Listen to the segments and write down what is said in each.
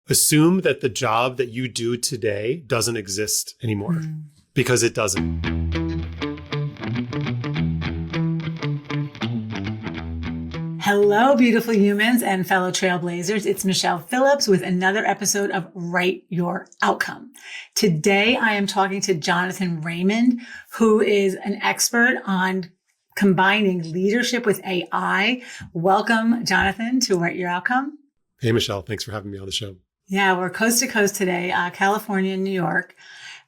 assume that the job that you do today doesn't exist anymore because it doesn't. Hello, beautiful humans and fellow trailblazers. It's Michele Phillips with another episode of Write Your Outcome. Today, I am talking to Jonathan Raymond, who is an expert on combining leadership with AI. Welcome, Jonathan, to Write Your Outcome. Hey, Michele. Thanks for having me on the show. Yeah, we're coast to coast today, California and New York.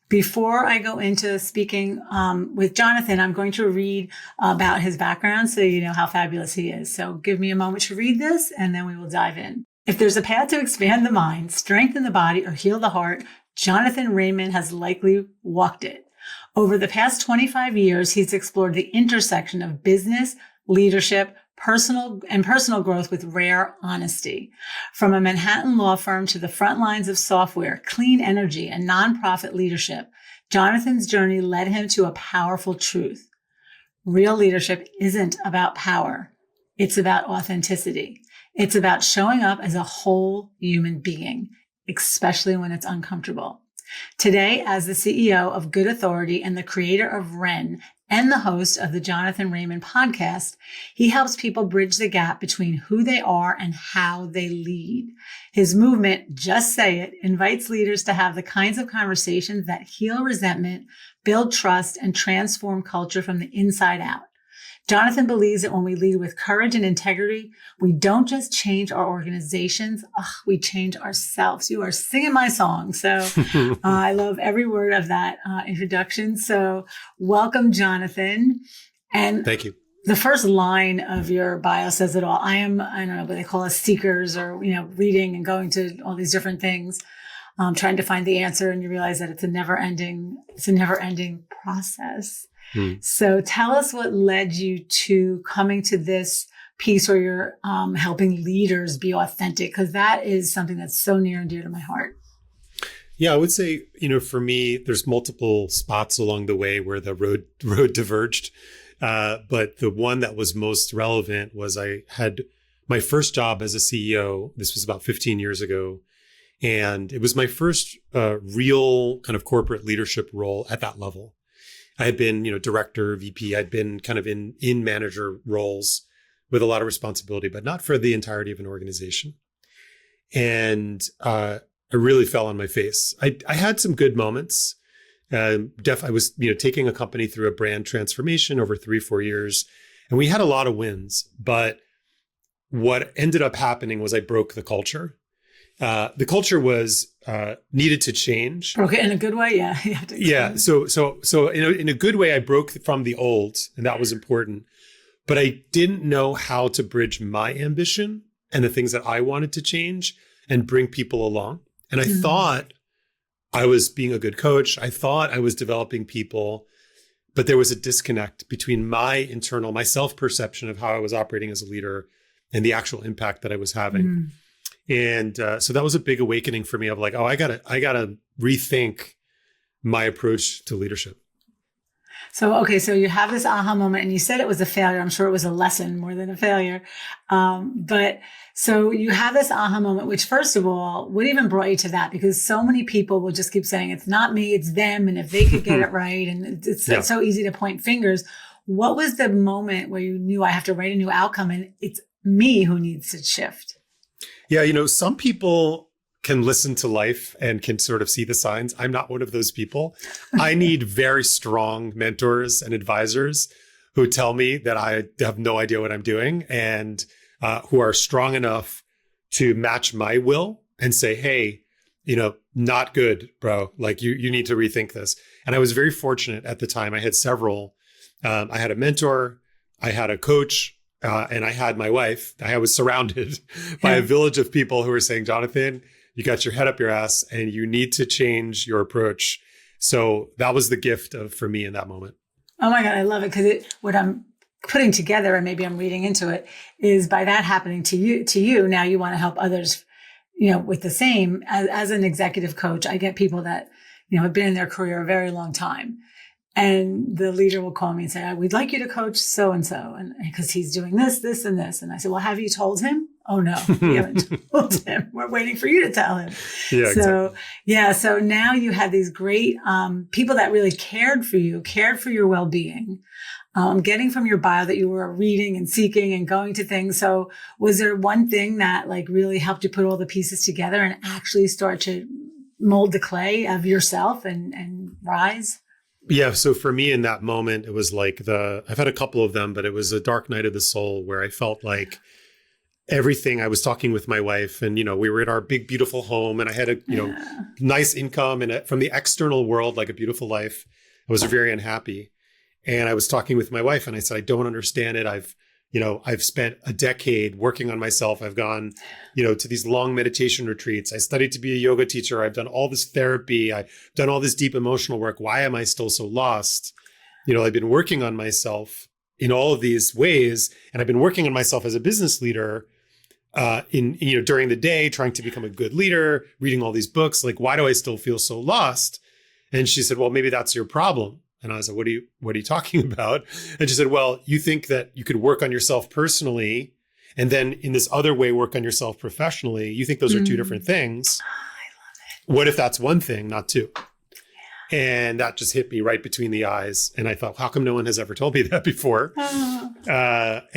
Before I go into speaking with Jonathan, I'm going to read about his background so you know how fabulous he is. So give me a moment to read this and then we will dive in. If there's a path to expand the mind, strengthen the body, or heal the heart, Jonathan Raymond has likely walked it. Over the past 25 years, he's explored the intersection of business, leadership, personal growth with rare honesty. From a Manhattan law firm to the front lines of software, clean energy, and nonprofit leadership, Jonathan's journey led him to a powerful truth. Real leadership isn't about power. It's about authenticity. It's about showing up as a whole human being, especially when it's uncomfortable. Today, as the CEO of Good Authority and the creator of Ren, and the host of the Jonathan Raymond podcast, he helps people bridge the gap between who they are and how they lead. His movement, Just Say It, invites leaders to have the kinds of conversations that heal resentment, build trust, and transform culture from the inside out. Jonathan believes that when we lead with courage and integrity, we don't just change our organizations, we change ourselves. You are singing my song. So I love every word of that introduction. So welcome, Jonathan. And thank you. The first line of your bio says it all. I don't know what they call us, seekers, or, reading and going to all these different things, trying to find the answer. And you realize that it's a never ending process. So tell us what led you to coming to this piece where you're helping leaders be authentic, because that is something that's so near and dear to my heart. Yeah, I would say, for me, there's multiple spots along the way where the road diverged. But the one that was most relevant was I had my first job as a CEO. This was about 15 years ago. And it was my first real kind of corporate leadership role at that level. I had been, director, VP. I'd been kind of in manager roles with a lot of responsibility, but not for the entirety of an organization. And I really fell on my face. I had some good moments. I was, taking a company through a brand transformation over 3-4 years, and we had a lot of wins. But what ended up happening was I broke the culture. The culture was needed to change. Broke it in a good way, yeah. Yeah. So in a good way, I broke from the old, and that was important. But I didn't know how to bridge my ambition and the things that I wanted to change and bring people along. And I thought I was being a good coach. I thought I was developing people, but there was a disconnect between my self-perception of how I was operating as a leader and the actual impact that I was having. And so that was a big awakening for me of like, I gotta rethink my approach to leadership. So you have this aha moment, and you said it was a failure. I'm sure it was a lesson more than a failure. But so you have this aha moment, which first of all, what even brought you to that? Because so many people will just keep saying, it's not me, it's them. And if they could get it right, and it's so easy to point fingers. What was the moment where you knew I have to write a new outcome and it's me who needs to shift? Yeah, some people can listen to life and can sort of see the signs. I'm not one of those people. I need very strong mentors and advisors who tell me that I have no idea what I'm doing, and who are strong enough to match my will and say, hey, not good, bro. Like you need to rethink this. And I was very fortunate at the time. I had several. I had a mentor, I had a coach, and I had my wife. I was surrounded by a village of people who were saying, Jonathan, you got your head up your ass and you need to change your approach. So that was the gift for me in that moment. Oh my God, I love it. Because what I'm putting together, and maybe I'm reading into it, is by that happening to you, now you want to help others, with the same. As an executive coach, I get people that, have been in their career a very long time. And the leader will call me and say, we'd like you to coach so-and-so. And because he's doing this, this, and this. And I said, well, have you told him? Oh, no, we haven't told him. We're waiting for you to tell him. Yeah, so, exactly. yeah. So now you have these great people that really cared for you, cared for your well-being. Getting from your bio that you were reading and seeking and going to things. So was there one thing that like really helped you put all the pieces together and actually start to mold the clay of yourself and rise? Yeah. So for me in that moment, it was like I've had a couple of them, but it was a dark night of the soul where I felt like everything. I was talking with my wife and, we were in our big, beautiful home and I had a, nice income and from the external world, like a beautiful life. I was very unhappy. And I was talking with my wife and I said, I don't understand it. I've spent a decade working on myself. I've gone, to these long meditation retreats. I studied to be a yoga teacher. I've done all this therapy. I've done all this deep emotional work. Why am I still so lost? I've been working on myself in all of these ways. And I've been working on myself as a business leader during the day, trying to become a good leader, reading all these books. Like, why do I still feel so lost? And she said, well, maybe that's your problem. And I was like, what are you talking about? And she said, well, you think that you could work on yourself personally and then in this other way, work on yourself professionally. You think those are two different things. Oh, I love it. What if that's one thing, not two? And that just hit me right between the eyes. And I thought, how come no one has ever told me that before? That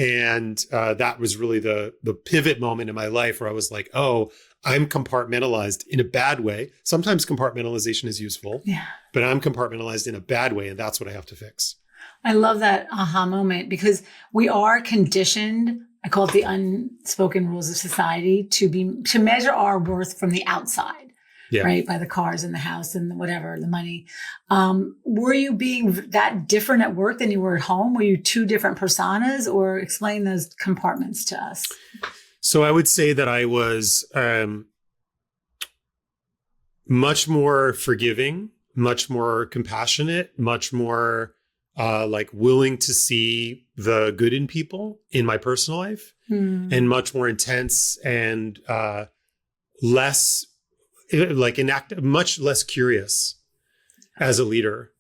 was really the pivot moment in my life where I was like, oh, I'm compartmentalized in a bad way. Sometimes compartmentalization is useful, but I'm compartmentalized in a bad way. And that's what I have to fix. I love that aha moment because we are conditioned. I call it the unspoken rules of society to measure our worth from the outside, right? By the cars and the house and whatever, the money. Were you being that different at work than you were at home? Were you two different personas or explain those compartments to us? So I would say that I was much more forgiving, much more compassionate, much more willing to see the good in people in my personal life, and much more intense and less much less curious as a leader.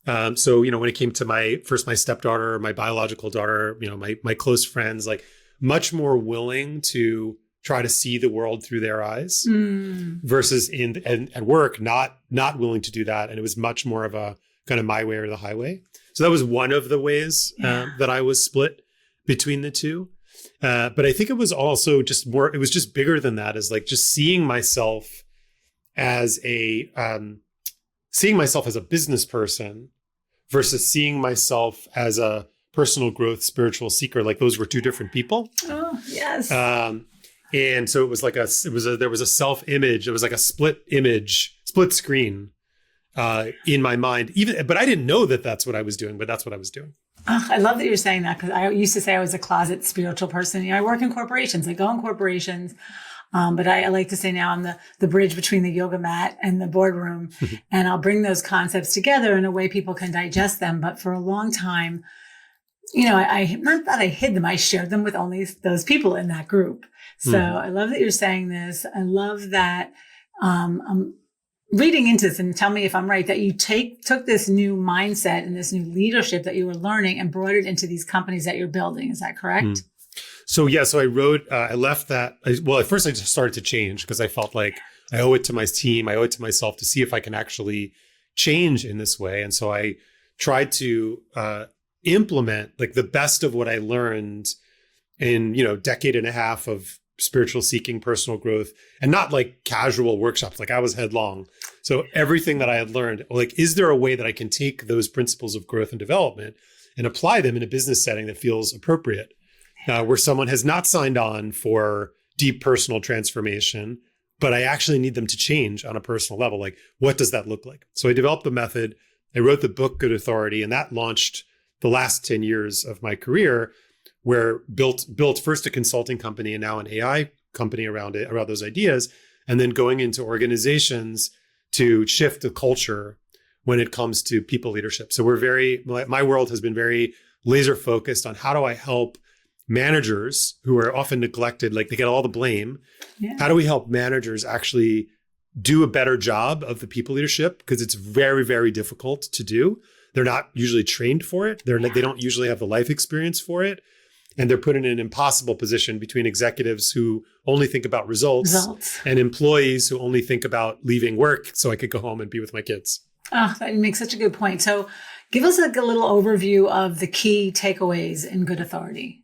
So when it came to my stepdaughter, my biological daughter, my close friends, like, much more willing to try to see the world through their eyes versus at work, not willing to do that. And it was much more of a kind of my way or the highway. So that was one of the ways that I was split between the two. But I think it was also just more, it was just bigger than that, as like just seeing myself as a business person versus seeing myself as a personal growth, spiritual seeker. Like those were two different people. Oh, yes. And so it was like there was a self-image. It was like a split screen in my mind, but I didn't know that that's what I was doing, but that's what I was doing. Oh, I love that you're saying that because I used to say I was a closet spiritual person. I work in corporations. I go in corporations. But I like to say now I'm the bridge between the yoga mat and the boardroom. And I'll bring those concepts together in a way people can digest them. But for a long time, I not that I hid them, I shared them with only those people in that group. So I love that you're saying this. I love that I'm reading into this, and tell me if I'm right, that you took this new mindset and this new leadership that you were learning and brought it into these companies that you're building. Is that correct? So I wrote, I left that. At first I just started to change because I felt like I owe it to my team. I owe it to myself to see if I can actually change in this way. And so I tried to implement like the best of what I learned in, decade and a half of spiritual seeking, personal growth, and not like casual workshops. Like I was headlong. So everything that I had learned, like, is there a way that I can take those principles of growth and development and apply them in a business setting that feels appropriate? Where someone has not signed on for deep personal transformation, but I actually need them to change on a personal level. Like, what does that look like? So I developed the method. I wrote the book, Good Authority, and that launched the last 10 years of my career, where built first a consulting company and now an AI company around those ideas, and then going into organizations to shift the culture when it comes to people leadership. So my world has been very laser focused on how do I help managers who are often neglected, like they get all the blame. Yeah. How do we help managers actually do a better job of the people leadership? Because it's very, very difficult to do. They're not usually trained for it. They don't usually have the life experience for it. And they're put in an impossible position between executives who only think about results and employees who only think about leaving work so I could go home and be with my kids. Oh, that makes such a good point. So give us like a little overview of the key takeaways in Good Authority.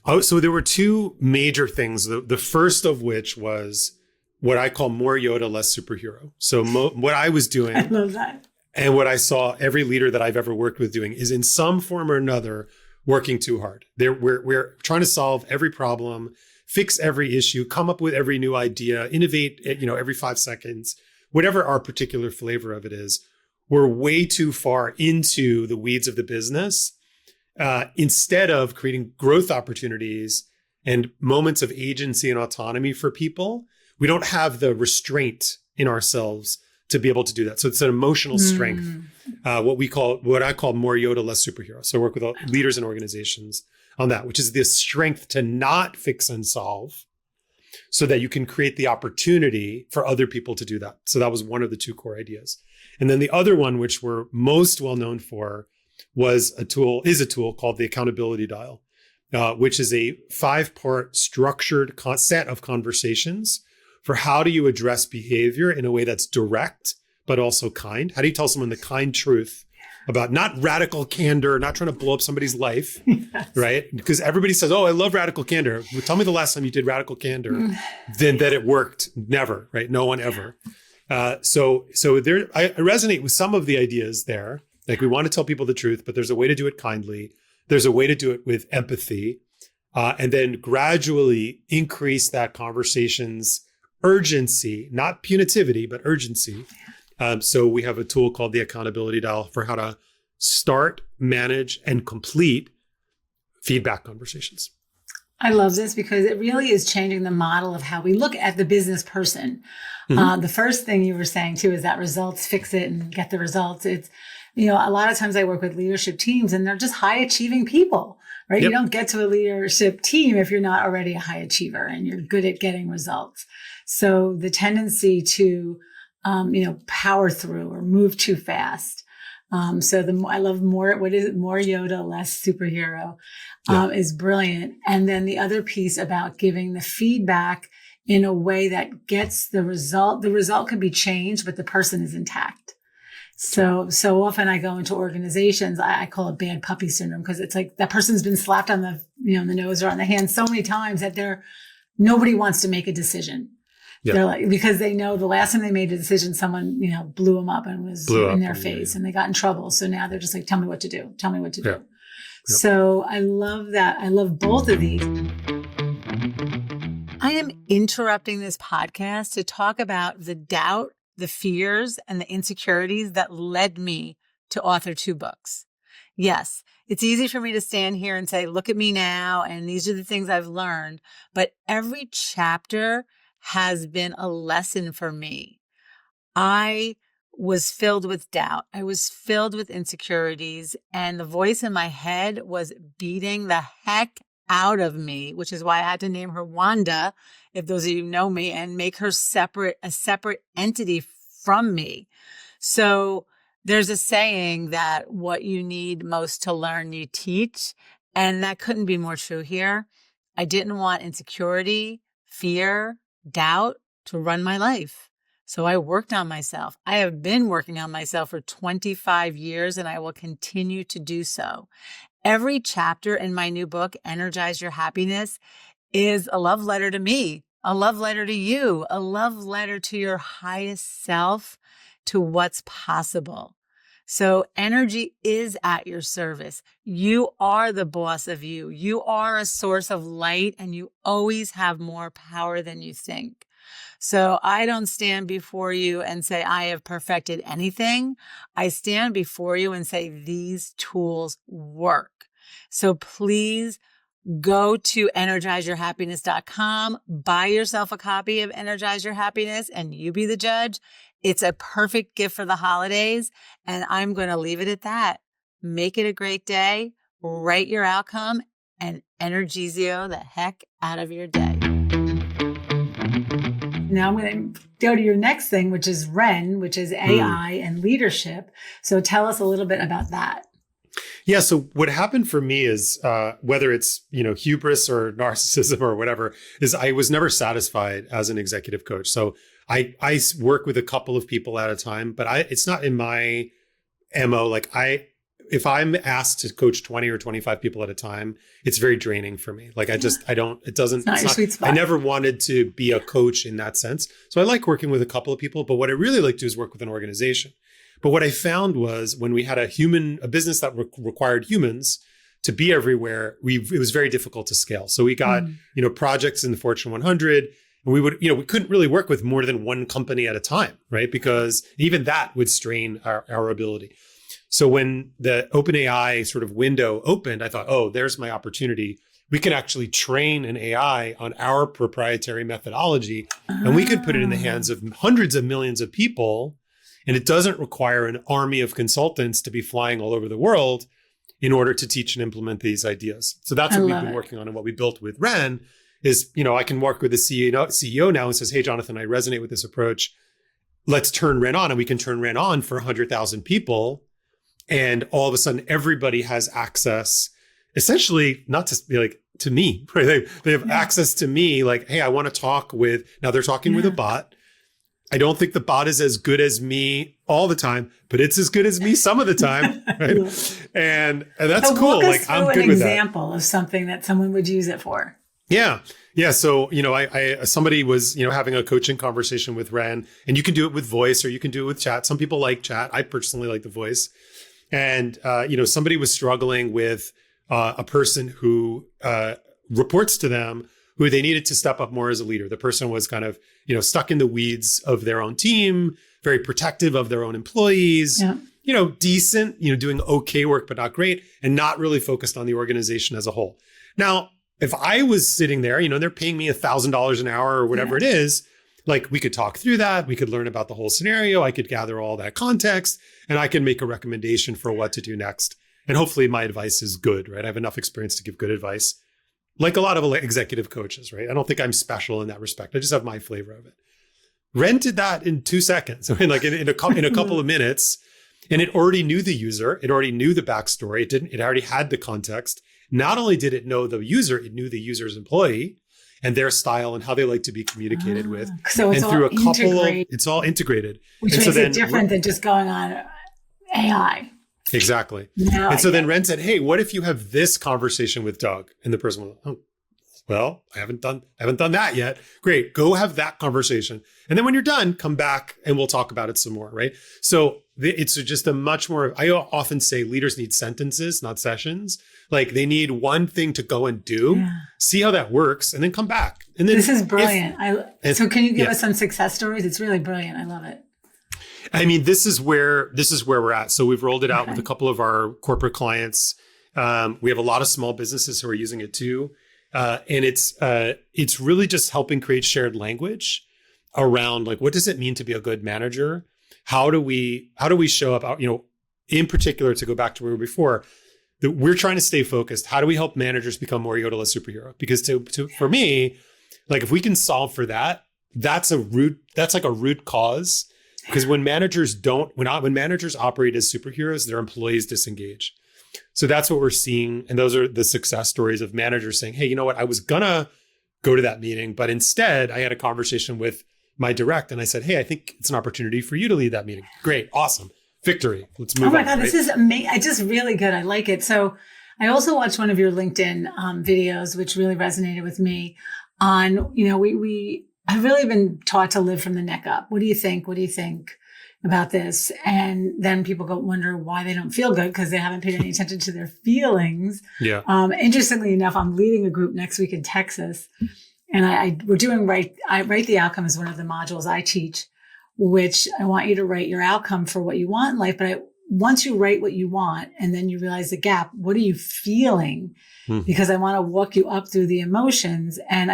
Oh, so there were two major things. The first of which was what I call more Yoda, less superhero. So what I was doing, I love that. And what I saw every leader that I've ever worked with doing is in some form or another working too hard. We're trying to solve every problem, fix every issue, come up with every new idea, innovate, every 5 seconds, whatever our particular flavor of it is. We're way too far into the weeds of the business instead of creating growth opportunities and moments of agency and autonomy for people. We don't have the restraint in ourselves to be able to do that. So it's an emotional strength, what I call more Yoda, less superhero. So I work with leaders and organizations on that, which is this strength to not fix and solve so that you can create the opportunity for other people to do that. So that was one of the two core ideas. And then the other one, which we're most well known for, is a tool called the accountability dial, which is a 5-part structured set of conversations for how do you address behavior in a way that's direct, but also kind? How do you tell someone the kind truth about not radical candor, not trying to blow up somebody's life, right? Because everybody says, oh, I love radical candor. Well, tell me the last time you did radical candor, then that it worked. Never, right? No one ever. So there, I resonate with some of the ideas there. Like we want to tell people the truth, but there's a way to do it kindly. There's a way to do it with empathy, and then gradually increase that conversation's urgency, not punitivity, but urgency. So we have a tool called the accountability dial for how to start, manage, and complete feedback conversations. I love this because it really is changing the model of how we look at the business person. The first thing you were saying too is that results, fix it and get the results. It's, a lot of times I work with leadership teams and they're just high achieving people, right? Yep. You don't get to a leadership team if you're not already a high achiever and you're good at getting results. So the tendency to, power through or move too fast. I love more Yoda, less superhero, is brilliant. And then the other piece about giving the feedback in a way that gets the result could be changed, but the person is intact. So often I go into organizations, I call it bad puppy syndrome, because it's like that person's been slapped on the nose or on the hand so many times that nobody wants to make a decision. Yeah. They're like, because they know the last time they made a decision, someone, blew them up and was in their face and they got in trouble. So now they're just like, tell me what to do. Tell me what to do. Yep. So I love that. I love both of these. I am interrupting this podcast to talk about the doubt, the fears, and the insecurities that led me to author 2 books. Yes, it's easy for me to stand here and say, look at me now, and these are the things I've learned. But every chapter has been a lesson for me. I was filled with doubt. I was filled with insecurities, and the voice in my head was beating the heck out of me, which is why I had to name her Wanda, if those of you know me, and make her a separate entity from me. So there's a saying that what you need most to learn, you teach. And that couldn't be more true here. I didn't want insecurity, fear, doubt to run my life. So I worked on myself. I have been working on myself for 25 years, and I will continue to do so. Every chapter in my new book, Energize Your Happiness, is a love letter to me, a love letter to you, a love letter to your highest self, to what's possible. So energy is at your service. You are the boss of you. You are a source of light, and you always have more power than you think. So I don't stand before you and say, I have perfected anything. I stand before you and say, these tools work. So please go to energizeyourhappiness.com, buy yourself a copy of Energize Your Happiness, and you be the judge. It's a perfect gift for the holidays, and I'm going to leave it at that. Make it a great day, write your outcome, and energizio the heck out of your day. Now I'm going to go to your next thing, which is REN, which is AI and leadership. So tell us a little bit about that. Yeah. So what happened for me is, whether it's, hubris or narcissism or whatever, is I was never satisfied as an executive coach. So I work with a couple of people at a time, but it's not in my MO. Like if I'm asked to coach 20 or 25 people at a time, it's very draining for me. Like I never wanted to be a coach in that sense. So I like working with a couple of people, but what I really like to do is work with an organization. But what I found was when we had a business that required humans to be everywhere, it was very difficult to scale. So we got, projects in the Fortune 100, and we couldn't really work with more than one company at a time, right? Because even that would strain our ability. So when the OpenAI sort of window opened, I thought, oh, there's my opportunity. We can actually train an AI on our proprietary methodology, and we could put it in the hands of hundreds of millions of people. And it doesn't require an army of consultants to be flying all over the world in order to teach and implement these ideas. So that's what we've been working on. And what we built with REN is, I can work with the CEO now and says, hey, Jonathan, I resonate with this approach. Let's turn REN on. And we can turn REN on for 100,000 people. And all of a sudden, everybody has access, essentially, not to be like to me, right? They have access to me like, hey, I want to talk with, now they're talking with a bot. I don't think the bot is as good as me all the time, but it's as good as me some of the time, right? And that's cool. Like I'm good with that. An example of something that someone would use it for. Yeah. So, somebody was, having a coaching conversation with Ren, and you can do it with voice or you can do it with chat. Some people like chat. I personally like the voice. And, somebody was struggling with a person who reports to them, who they needed to step up more as a leader. The person was kind of, stuck in the weeds of their own team, very protective of their own employees, decent, doing okay work, but not great, and not really focused on the organization as a whole. Now, if I was sitting there, they're paying me $1,000 an hour or whatever it is, like we could talk through that. We could learn about the whole scenario. I could gather all that context and I can make a recommendation for what to do next. And hopefully my advice is good, right? I have enough experience to give good advice. Like a lot of executive coaches, right? I don't think I'm special in that respect. I just have my flavor of it. Ren did that in 2 seconds. I mean, like in a couple of minutes, and it already knew the user. It already knew the backstory. It already had the context. Not only did it know the user, it knew the user's employee and their style and how they like to be communicated with. So it's it's all integrated. Which makes it different than just going on AI. Exactly. No, and so then Ren said, hey, what if you have this conversation with Doug? And the person went, oh, well, I haven't done that yet. Great. Go have that conversation. And then when you're done, come back and we'll talk about it some more. Right. So it's just a much more, I often say leaders need sentences, not sessions. Like they need one thing to go and do, see how that works, and then come back. And then this is brilliant. So can you give us some success stories? It's really brilliant. I love it. I mean, this is where we're at. So we've rolled it out with a couple of our corporate clients. We have a lot of small businesses who are using it too. And it's really just helping create shared language around like, what does it mean to be a good manager? How do we show up, in particular, to go back to where we were before, that we're trying to stay focused. How do we help managers become more Yodel superhero? Because for me, like if we can solve for that, that's like a root cause. Because when managers operate as superheroes, their employees disengage. So that's what we're seeing. And those are the success stories of managers saying, hey, you know what? I was gonna go to that meeting, but instead I had a conversation with my direct and I said, hey, I think it's an opportunity for you to lead that meeting. Great. Awesome. Victory. Let's move on. Oh my God, right? This is amazing. It's just really good. I like it. So I also watched one of your LinkedIn videos, which really resonated with me on, we have really been taught to live from the neck up. What do you think? What do you think about this? And then people wonder why they don't feel good because they haven't paid any attention to their feelings. Yeah. Interestingly enough, I'm leading a group next week in Texas, and we're doing write the outcome is one of the modules I teach, which I want you to write your outcome for what you want in life. But once you write what you want and then you realize the gap, what are you feeling? Because I want to walk you up through the emotions. And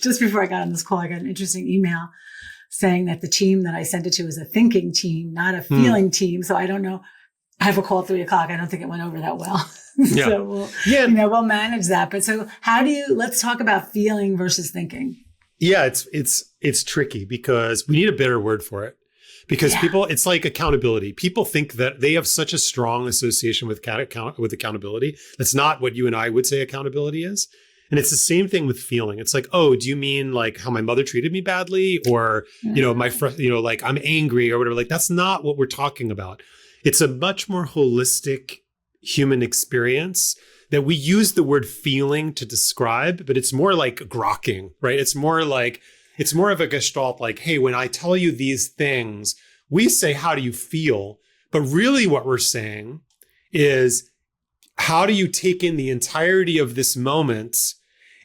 just before I got on this call, I got an interesting email saying that the team that I sent it to is a thinking team, not a feeling team. So I don't know. I have a call at 3:00. I don't think it went over that well. Yeah. So we'll manage that. But so let's talk about feeling versus thinking. Yeah, it's tricky because we need a better word for it. Because people, it's like accountability. People think that they have such a strong association with accountability. That's not what you and I would say accountability is. And it's the same thing with feeling. It's like, oh, do you mean like how my mother treated me badly, or my friend, like I'm angry or whatever? Like that's not what we're talking about. It's a much more holistic human experience that we use the word feeling to describe, but it's more like grokking, right? It's more of a gestalt, like, hey, when I tell you these things, we say, how do you feel? But really what we're saying is, how do you take in the entirety of this moment?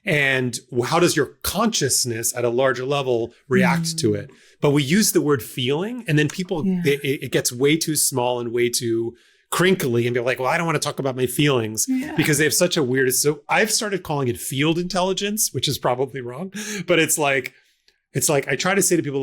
And how does your consciousness at a larger level react to it? But we use the word feeling, and then people, it gets way too small and way too crinkly, and be like, well, I don't want to talk about my feelings because they have such a weird, so I've started calling it field intelligence, which is probably wrong, but it's like, I try to say to people,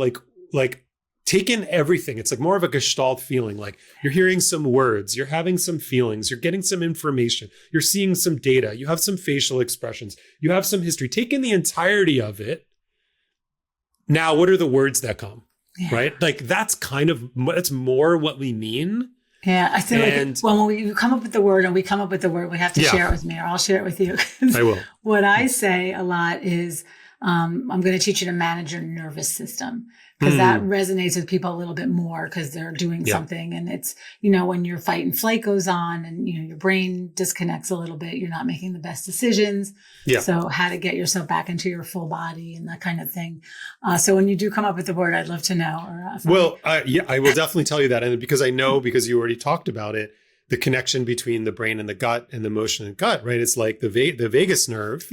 like take in everything. It's like more of a gestalt feeling. Like you're hearing some words, you're having some feelings, you're getting some information, you're seeing some data, you have some facial expressions, you have some history. Take in the entirety of it. Now, what are the words that come? Right? Like that's more what we mean. Yeah, I feel like when you come up with the word and we come up with the word, we have to share it with me, or I'll share it with you. I will. What I say a lot is, I'm going to teach you to manage your nervous system, because that resonates with people a little bit more because they're doing something. And it's, when your fight and flight goes on and, your brain disconnects a little bit, you're not making the best decisions. Yeah. So how to get yourself back into your full body and that kind of thing. So when you do come up with the word, I'd love to know. I will definitely tell you that. And because because you already talked about it, the connection between the brain and the gut and the emotion and gut, right? It's like the vagus nerve,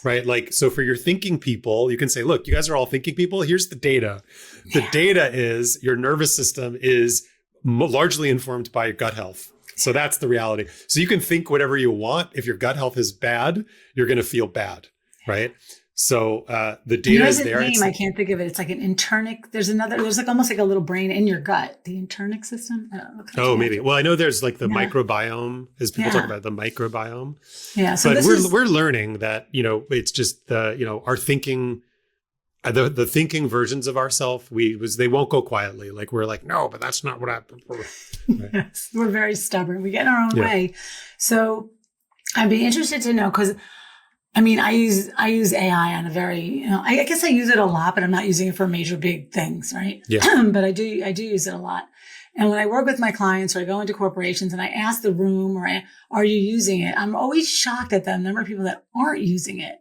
right? Like, so for your thinking people, you can say, look, you guys are all thinking people. Here's the data. The data is your nervous system is largely informed by your gut health. So that's the reality. So you can think whatever you want. If your gut health is bad, you're going to feel bad, right? So the data is there. I can't think of it. It's like an internic. There's like almost like a little brain in your gut. The internic system. I don't know. Oh, maybe. Well, I know there's like the microbiome, as people talk about the microbiome. Yeah. So but we're learning that, it's just our thinking, the thinking versions of ourselves, they won't go quietly. Like we're like, no, but that's not what I prefer. Right? Yes, we're very stubborn. We get in our own way. So I'd be interested to know, because I use AI on a very, I guess I use it a lot, but I'm not using it for major big things, right? Yeah. But I do use it a lot. And when I work with my clients or I go into corporations and I ask the room, or are you using it? I'm always shocked at the number of people that aren't using it.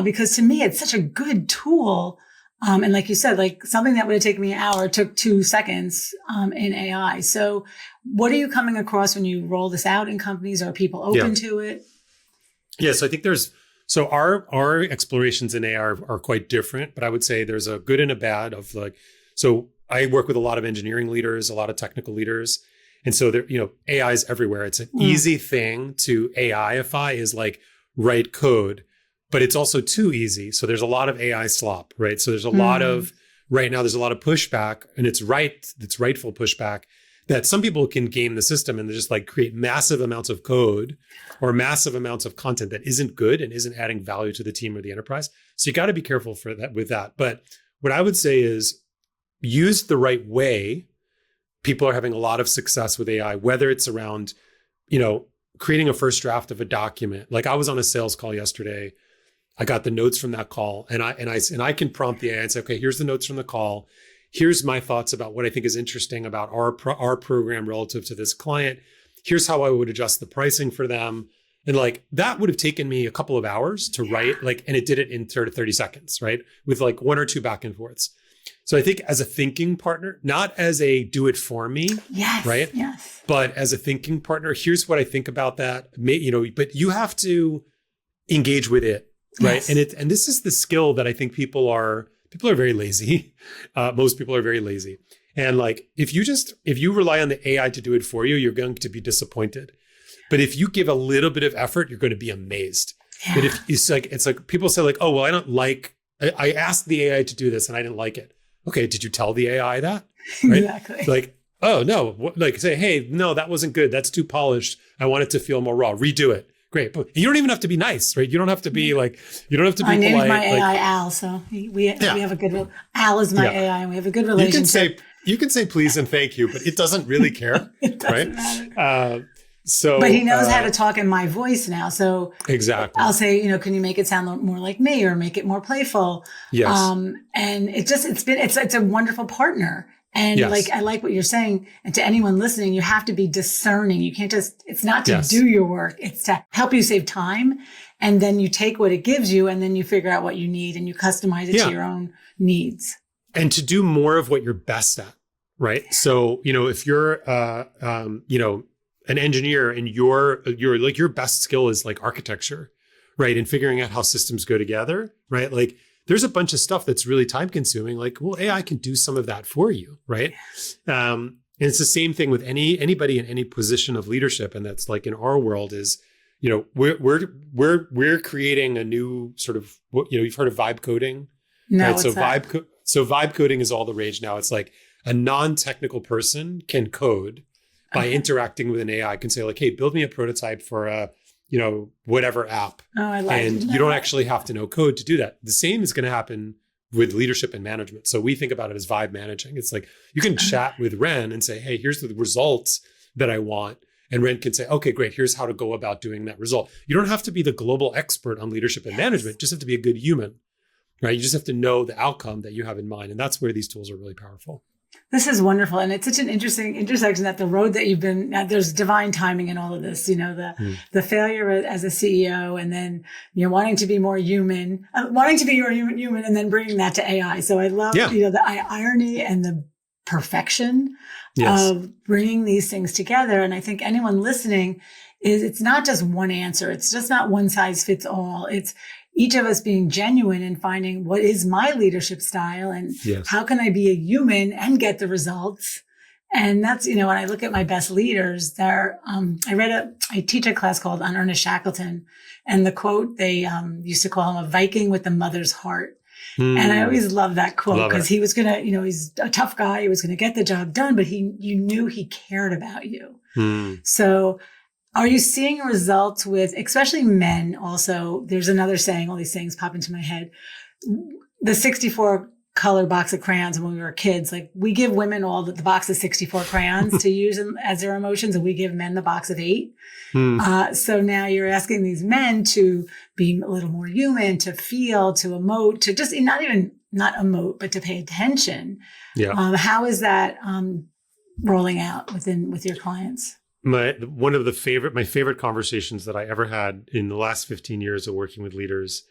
Because to me, it's such a good tool. And like you said, like something that would have taken me an hour took 2 seconds, in AI. So what are you coming across when you roll this out in companies? Are people open to it? Yes, I think our explorations in AI are quite different, but I would say there's a good and a bad of so I work with a lot of engineering leaders, a lot of technical leaders. And so there, AI is everywhere. It's an easy thing to AIify, is like write code, but it's also too easy. So there's a lot of AI slop, right? So there's a lot of, right now there's a lot of pushback, and it's rightful pushback, that some people can game the system and just like create massive amounts of code or massive amounts of content that isn't good and isn't adding value to the team or the enterprise. So you got to be careful with that. But what I would say is, used the right way, people are having a lot of success with AI, whether it's around, creating a first draft of a document. Like I was on a sales call yesterday. I got the notes from that call, and I can prompt the AI and say, okay, here's the notes from the call. Here's my thoughts about what I think is interesting about our program relative to this client. Here's how I would adjust the pricing for them. And like, that would have taken me a couple of hours to write, and it did it in 30 seconds, right? With like 1 or 2 back and forths. So I think as a thinking partner, not as a do it for me, right? Yes. But as a thinking partner, here's what I think about that. But you have to engage with it, right? Yes. And this is the skill that I think people are very lazy. Most people are very lazy. And like, if you rely on the AI to do it for you, you're going to be disappointed. But if you give a little bit of effort, you're going to be amazed. Yeah. But if it's like people say like, oh, well, I asked the AI to do this and I didn't like it. Okay. Did you tell the AI that? Right? Exactly. Like, oh no, like say, hey, no, that wasn't good. That's too polished. I want it to feel more raw. Redo it. Great. great. But you don't even have to be nice, right? You don't have to be like, you don't have to be I named polite. my AI Al, so we have a good, Al is my AI and we have a good relationship. You can say please and thank you, but it doesn't really care. It doesn't matter. But he knows how to talk in my voice now. So exactly. I'll say, can you make it sound more like me or make it more playful? Yes. And it's a wonderful partner. And yes. I like what you're saying. And to anyone listening, you have to be discerning. You can't it's not to do your work. It's to help you save time. And then you take what it gives you and then you figure out what you need and you customize it to your own needs. And to do more of what you're best at, right? So, if you're, an engineer and your best skill is like architecture, right? And figuring out how systems go together, right? Like there's a bunch of stuff that's really time consuming. Like, well, AI can do some of that for you, right? And it's the same thing with anybody in any position of leadership. And that's like in our world is, we're creating a new sort of, you've heard of vibe coding, no, right? So vibe coding is all the rage now. It's like a non-technical person can code by interacting with an AI, can say like, hey, build me a prototype for a, whatever app. Oh, I like and you don't actually have to know code to do that. The same is going to happen with leadership and management. So we think about it as vibe managing. It's like you can chat with Ren and say, hey, here's the results that I want. And Ren can say, okay, great. Here's how to go about doing that result. You don't have to be the global expert on leadership and management. You just have to be a good human, right? You just have to know the outcome that you have in mind. And that's where these tools are really powerful. This is wonderful. And it's such an interesting intersection that the road that you've been, there's divine timing in all of this, the failure as a CEO and then, wanting to be more human, and then bringing that to AI. So I love, the irony and the perfection of bringing these things together. And I think anyone listening it's not just one answer. It's just not one size fits all. It's each of us being genuine and finding what is my leadership style and how can I be a human and get the results. And that's, when I look at my best leaders there, I teach a class called on Ernest Shackleton, and the quote, they used to call him a Viking with a mother's heart. And I always love that quote because he was going to, he's a tough guy. He was going to get the job done, but you knew he cared about you. So are you seeing results with, especially men also, there's another saying, all these sayings pop into my head, the 64 color box of crayons when we were kids, like we give women all the box of 64 crayons to use as their emotions and we give men the box of 8. So now you're asking these men to be a little more human, to feel, to emote, to just not emote, but to pay attention. How is that rolling out with your clients? My favorite conversations that I ever had in the last 15 years of working with leaders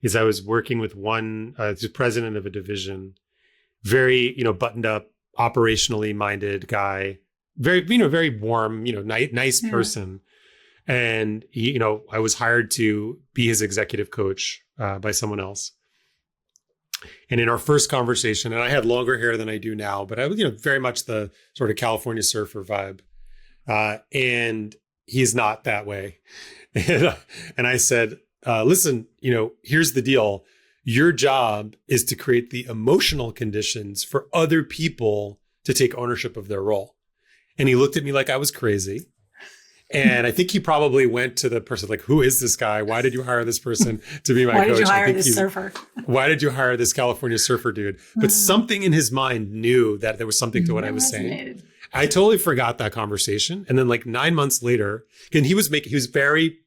is I was working with the president of a division, very, buttoned up, operationally minded guy, very, very warm, nice person. And I was hired to be his executive coach by someone else. And in our first conversation, and I had longer hair than I do now, but I was, very much the sort of California surfer vibe. And he's not that way. And I said, listen, here's the deal. Your job is to create the emotional conditions for other people to take ownership of their role. And he looked at me like I was crazy. And I think he probably went to the person like, who is this guy? Why did you hire this person to be my coach? Why did you hire this surfer? Why did you hire this California surfer dude? But something in his mind knew that there was something to what I was saying. I totally forgot that conversation. And then like 9 months later, and he was very,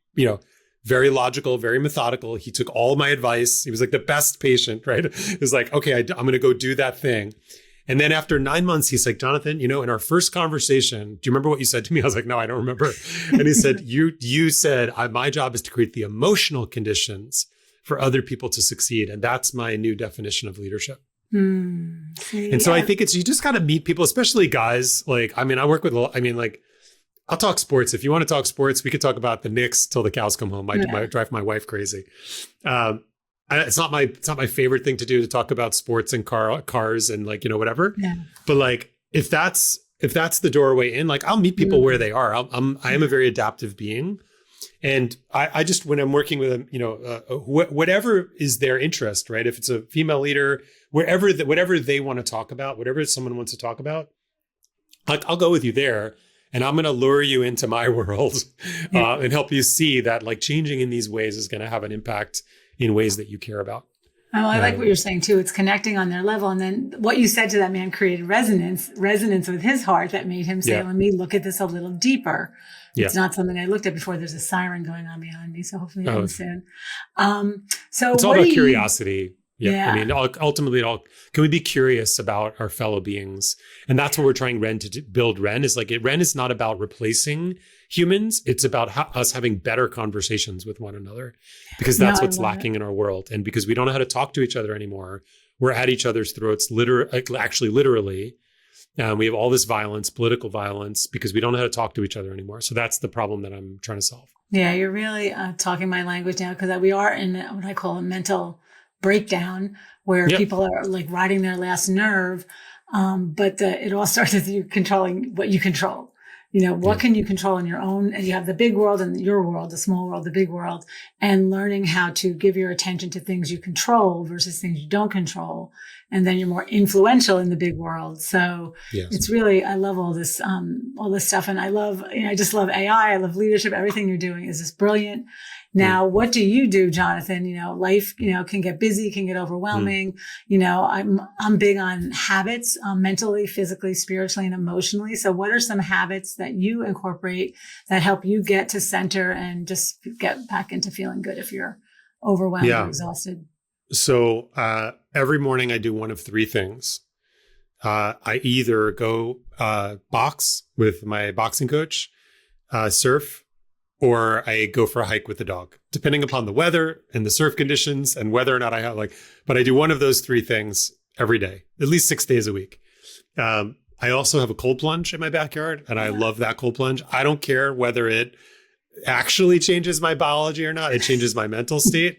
very logical, very methodical. He took all my advice. He was like the best patient, right? He was like, okay, I'm going to go do that thing. And then after 9 months, he's like, Jonathan, in our first conversation, do you remember what you said to me? I was like, no, I don't remember. And he said, you said, my job is to create the emotional conditions for other people to succeed. And that's my new definition of leadership. And so I think you just got to meet people, especially guys. Like, I work with, I'll talk sports. If you want to talk sports, we could talk about the Knicks till the cows come home. I drive my wife crazy. It's not my favorite thing to do, to talk about sports and cars and whatever. But if that's the doorway in, I'll meet people where they are. I am a very adaptive being. And I just, when I'm working with them, whatever is their interest, right? If it's a female leader, whatever they want to talk about, whatever someone wants to talk about, I'll go with you there. and I'm going to lure you into my world and help you see that like changing in these ways is going to have an impact in ways that you care about. Oh, I like what you're saying too. It's connecting on their level. And then what you said to that man created resonance with his heart that made him say, let me look at this a little deeper. It's not something I looked at before. There's a siren going on behind me. So hopefully it ends soon. So it's all about curiosity. Yeah. I mean, ultimately, can we be curious about our fellow beings? And that's what we're trying to build Ren is like, Ren is not about replacing humans. It's about us having better conversations with one another, because that's what's lacking in our world. And because we don't know how to talk to each other anymore, we're at each other's throats, literally. We have all this violence, political violence, because we don't know how to talk to each other anymore. So that's the problem that I'm trying to solve. Yeah, you're really talking my language now, because we are in what I call a mental breakdown where people are like riding their last nerve. But it all starts with you controlling what you control. What can you control in your own? And you have the big world and your world, the small world, the big world, and learning how to give your attention to things you control versus things you don't control. And then you're more influential in the big world. So it's really, I love all this stuff. And I just love AI. I love leadership. Everything you're doing is just brilliant. Now, what do you do, Jonathan? Life, can get busy, can get overwhelming. I'm big on habits, mentally, physically, spiritually, and emotionally. So what are some habits that you incorporate that help you get to center and just get back into feeling good if you're overwhelmed or exhausted? So every morning I do one of three things. I either go box with my boxing coach, surf, or I go for a hike with the dog, depending upon the weather and the surf conditions and whether or not I have but I do one of those three things every day, at least 6 days a week. I also have a cold plunge in my backyard, and I love that cold plunge. I don't care whether it actually changes my biology or not. It changes my mental state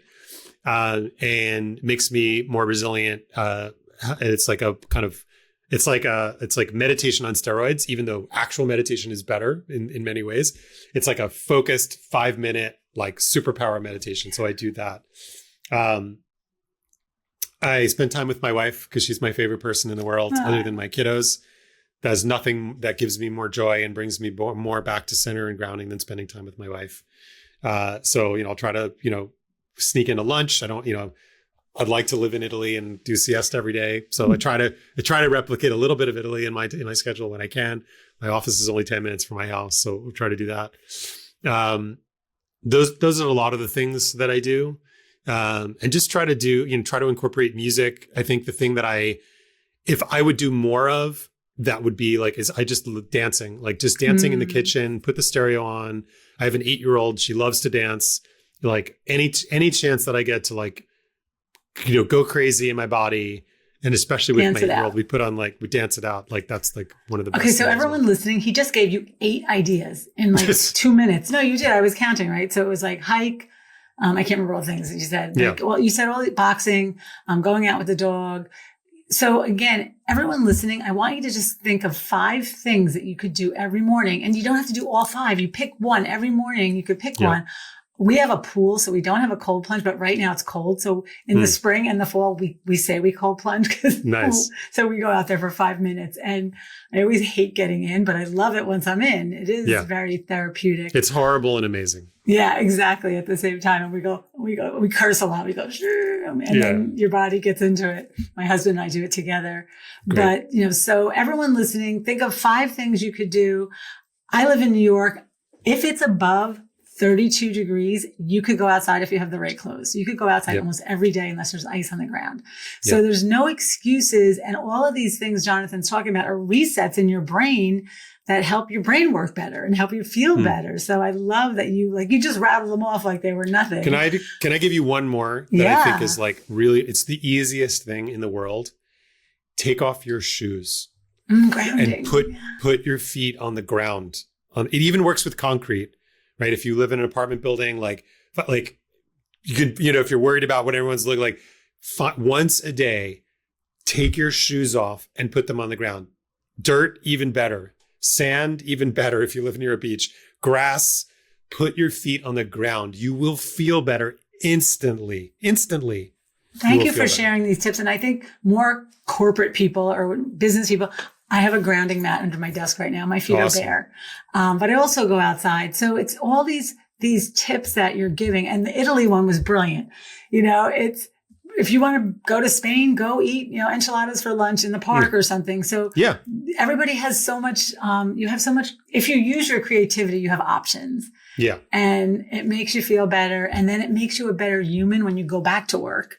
and makes me more resilient. It's like it's like meditation on steroids, even though actual meditation is better in many ways. It's like a focused 5-minute, like superpower meditation. So I do that. I spend time with my wife because she's my favorite person in the world, other than my kiddos. There's nothing that gives me more joy and brings me more back to center and grounding than spending time with my wife. So, I'll try to, sneak into lunch. I'd like to live in Italy and do siesta every day. So I try to replicate a little bit of Italy in my schedule when I can. My office is only 10 minutes from my house, so we'll try to do that. Those are a lot of the things that I do. And just try to incorporate music. I think the thing that if I would do more of, that would be is I just dancing, dancing in the kitchen, put the stereo on. I have an 8-year-old. She loves to dance. Any chance that I get to go crazy in my body, and especially with my 8-year-old, we dance it out. That's one of the best. Okay, so everyone listening, he just gave you 8 ideas in 2 minutes. No, you did. I was counting, right? So it was hike. I can't remember all the things that you said. You said all the boxing, going out with the dog. So again, everyone listening, I want you to just think of 5 things that you could do every morning, and you don't have to do all 5. You pick one every morning. You could pick one. We have a pool, so we don't have a cold plunge, but right now it's cold. So in the spring and the fall, we say we cold plunge because nice. So we go out there for 5 minutes, and I always hate getting in, but I love it once I'm in. It is very therapeutic. It's horrible and amazing. Yeah, exactly. At the same time, and we curse a lot. We go, and then your body gets into it. My husband and I do it together. Great. But, so everyone listening, think of 5 things you could do. I live in New York. If it's above 32 degrees, you could go outside if you have the right clothes. You could go outside almost every day unless there's ice on the ground. So there's no excuses. And all of these things Jonathan's talking about are resets in your brain that help your brain work better and help you feel better. So I love that you just rattled them off like they were nothing. Can I give you one more that I think is really, it's the easiest thing in the world. Take off your shoes and put your feet on the ground. It even works with concrete. Right. If you live in an apartment building, you can, if you're worried about what everyone's looking like, once a day, take your shoes off and put them on the ground. Dirt, even better. Sand, even better. If you live near a beach, grass, put your feet on the ground. You will feel better instantly. Thank you for sharing these tips. And I think more corporate people or business people I have a grounding mat under my desk right now. My feet Awesome. are bare. But I also go outside. So it's all these tips that you're giving. And the Italy one was brilliant. It's, if you want to go to Spain, go eat, enchiladas for lunch in the park or something. So yeah, everybody has so much, you have so much, if you use your creativity, you have options. Yeah. And it makes you feel better. And then it makes you a better human when you go back to work.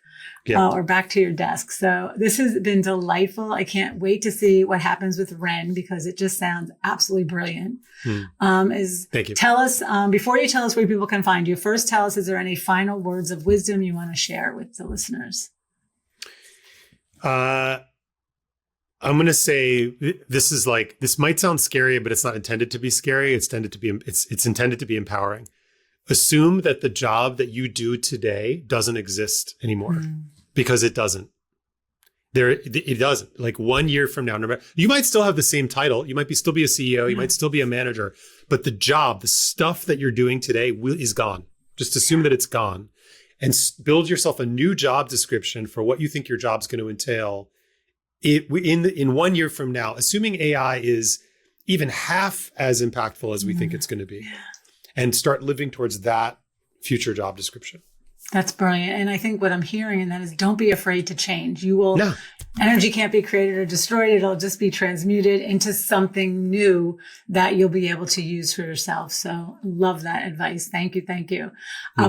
Or back to your desk. So this has been delightful. I can't wait to see what happens with Ren because it just sounds absolutely brilliant. Thank you. Tell us, before you tell us where people can find you, first tell us, is there any final words of wisdom you want to share with the listeners? I'm going to say this might sound scary, but it's not intended to be scary. It's intended to be empowering. Assume that the job that you do today doesn't exist anymore. Because it doesn't. It doesn't. Like 1 year from now, you might still have the same title. You might still be a CEO. You might still be a manager. But the job, the stuff that you're doing today is gone. Just assume that it's gone. And build yourself a new job description for what you think your job's going to entail. In 1 year from now, assuming AI is even half as impactful as we think it's going to be. And start living towards that future job description. That's brilliant. And I think what I'm hearing in that is don't be afraid to change. Energy can't be created or destroyed. It'll just be transmuted into something new that you'll be able to use for yourself. So love that advice. Thank you. Thank you.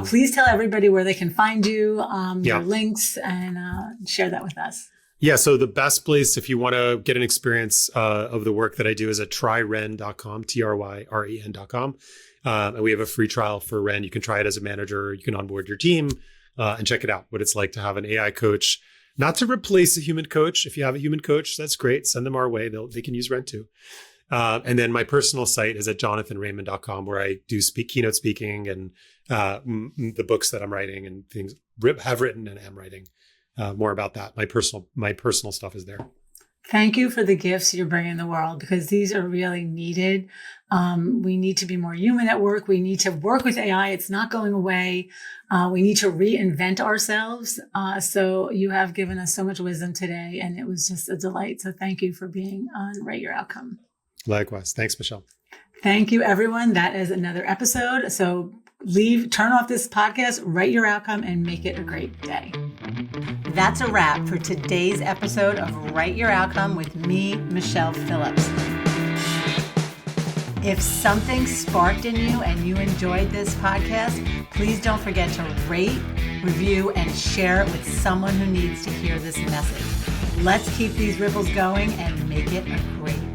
Please tell everybody where they can find you, your links, and share that with us. Yeah. So the best place if you want to get an experience of the work that I do is at tryren.com, TRYREN.com. And we have a free trial for Ren. You can try it as a manager. You can onboard your team and check it out, what it's like to have an AI coach, not to replace a human coach. If you have a human coach, that's great. Send them our way. They can use Ren too. And then my personal site is at jonathanraymond.com, where I do keynote speaking and the books that I'm writing and things have written and am writing. More about that. My personal stuff is there. Thank you for the gifts you're bringing the world because these are really needed. We need to be more human at work. We need to work with AI. It's not going away. We need to reinvent ourselves. So you have given us so much wisdom today, and it was just a delight. So thank you for being on Write Your Outcome. Likewise. Thanks, Michele. Thank you, everyone. That is another episode. So turn off this podcast, write your outcome, and make it a great day. That's a wrap for today's episode of Write Your Outcome with me, Michele Phillips. If something sparked in you and you enjoyed this podcast, please don't forget to rate, review, and share it with someone who needs to hear this message. Let's keep these ripples going and make it a great